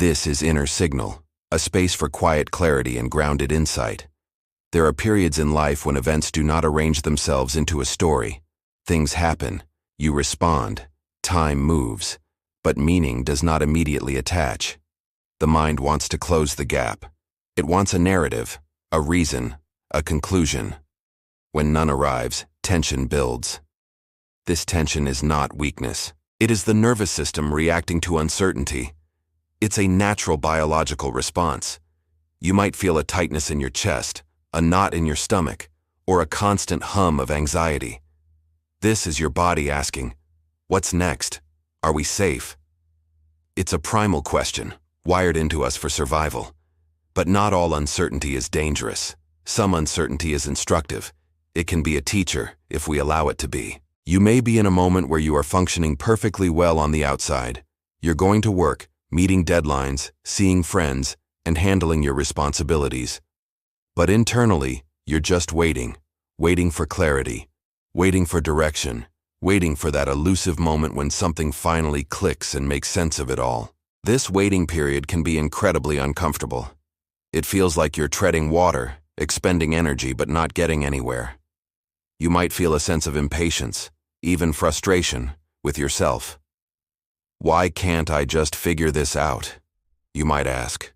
This is inner signal, a space for quiet clarity and grounded insight. There are periods in life when events do not arrange themselves into a story. Things happen, you respond, time moves, but meaning does not immediately attach. The mind wants to close the gap. It wants a narrative, a reason, a conclusion. When none arrives, tension builds. This tension is not weakness. It is the nervous system reacting to uncertainty. It's a natural biological response. You might feel a tightness in your chest, a knot in your stomach, or a constant hum of anxiety. This is your body asking, what's next? Are we safe? It's a primal question, wired into us for survival. But not all uncertainty is dangerous. Some uncertainty is instructive. It can be a teacher, if we allow it to be. You may be in a moment where you are functioning perfectly well on the outside. You're going to work, meeting deadlines, seeing friends, and handling your responsibilities. But internally, you're just waiting for clarity, waiting for direction, waiting for that elusive moment when something finally clicks and makes sense of it all. This waiting period can be incredibly uncomfortable. It feels like you're treading water, expending energy but not getting anywhere. You might feel a sense of impatience, even frustration, with yourself. Why can't I just figure this out? You might ask.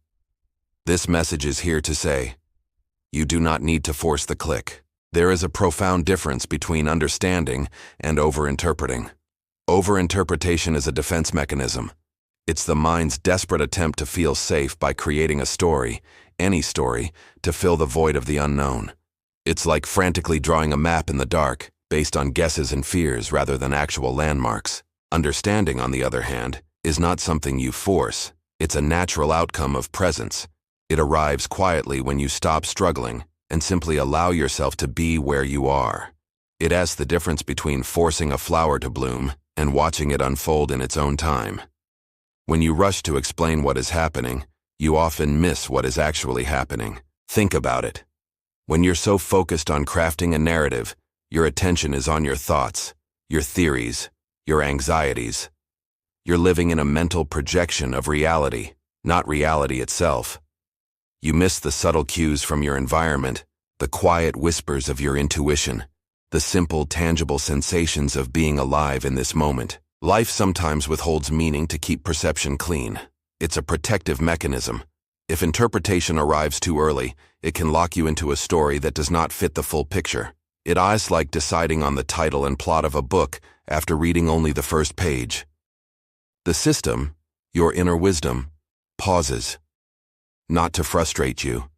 This message is here to say, you do not need to force the click. There is a profound difference between understanding and overinterpreting. Overinterpretation is a defense mechanism. It's the mind's desperate attempt to feel safe by creating a story, any story, to fill the void of the unknown. It's like frantically drawing a map in the dark, based on guesses and fears rather than actual landmarks. Understanding, on the other hand, is not something you force. It's a natural outcome of presence. It arrives quietly when you stop struggling and simply allow yourself to be where you are. It asks the difference between forcing a flower to bloom and watching it unfold in its own time. When you rush to explain what is happening, you often miss what is actually happening. Think about it. When you're so focused on crafting a narrative, your attention is on your thoughts, your theories, your anxieties. You're living in a mental projection of reality, not reality itself. You miss the subtle cues from your environment, the quiet whispers of your intuition, the simple, tangible sensations of being alive in this moment. Life sometimes withholds meaning to keep perception clean. It's a protective mechanism. If interpretation arrives too early, it can lock you into a story that does not fit the full picture. It is like deciding on the title and plot of a book after reading only the first page. The system, your inner wisdom, pauses. Not to frustrate you,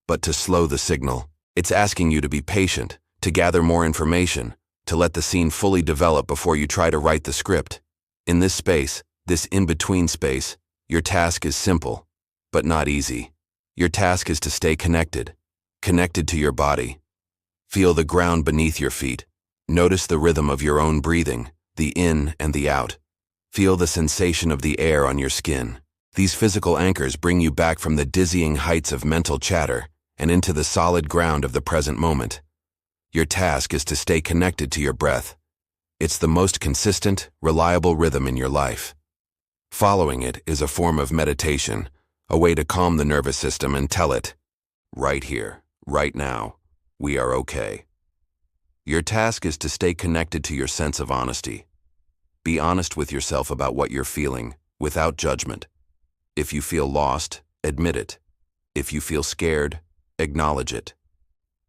but to slow the signal. It's asking you to be patient, to gather more information, to let the scene fully develop before you try to write the script. In this space, this in-between space, your task is simple, but not easy. Your task is to stay connected to your body. Feel the ground beneath your feet. Notice the rhythm of your own breathing, the in and the out. Feel the sensation of the air on your skin. These physical anchors bring you back from the dizzying heights of mental chatter and into the solid ground of the present moment. Your task is to stay connected to your breath. It's the most consistent, reliable rhythm in your life. Following it is a form of meditation, a way to calm the nervous system and tell it, right here, right now, we are okay. Your task is to stay connected to your sense of honesty. Be honest with yourself about what you're feeling, without judgment. If you feel lost, admit it. If you feel scared, acknowledge it.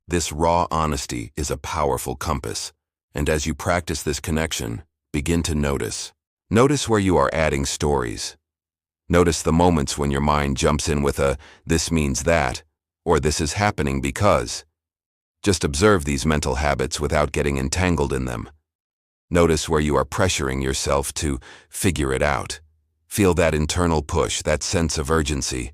This raw honesty is a powerful compass, and as you practice this connection, begin to notice. Notice where you are adding stories. Notice the moments when your mind jumps in with a, this means that, or this is happening because. Just observe these mental habits without getting entangled in them. Notice where you are pressuring yourself to figure it out. Feel that internal push, that sense of urgency.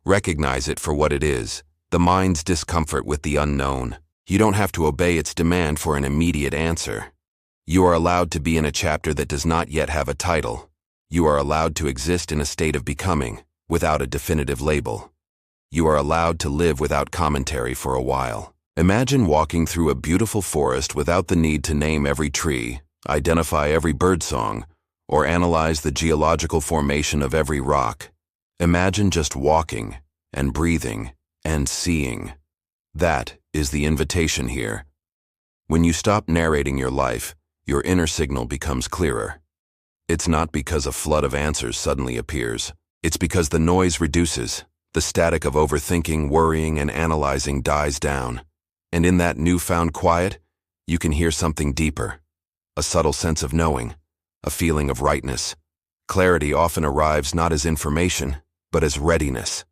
Recognize it for what it is, the mind's discomfort with the unknown. You don't have to obey its demand for an immediate answer. You are allowed to be in a chapter that does not yet have a title. You are allowed to exist in a state of becoming, without a definitive label. You are allowed to live without commentary for a while. Imagine walking through a beautiful forest without the need to name every tree, identify every birdsong, or analyze the geological formation of every rock. Imagine just walking and breathing and seeing. That is the invitation here. When you stop narrating your life, your inner signal becomes clearer. It's not because a flood of answers suddenly appears. It's because the noise reduces, the static of overthinking, worrying, and analyzing dies down. And in that newfound quiet, you can hear something deeper. A subtle sense of knowing, a feeling of rightness. Clarity often arrives not as information, but as readiness.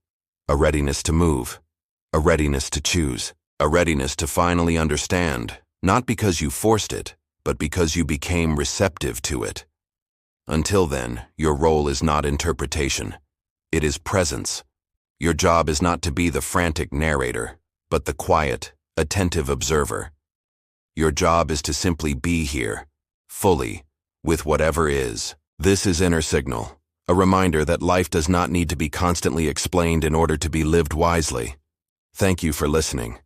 A readiness to move, a readiness to choose, a readiness to finally understand, not because you forced it, but because you became receptive to it. Until then, your role is not interpretation. It is presence. Your job is not to be the frantic narrator, but the quiet, attentive observer. Your job is to simply be here, fully, with whatever is. This is Inner Signal, a reminder that life does not need to be constantly explained in order to be lived wisely. Thank you for listening.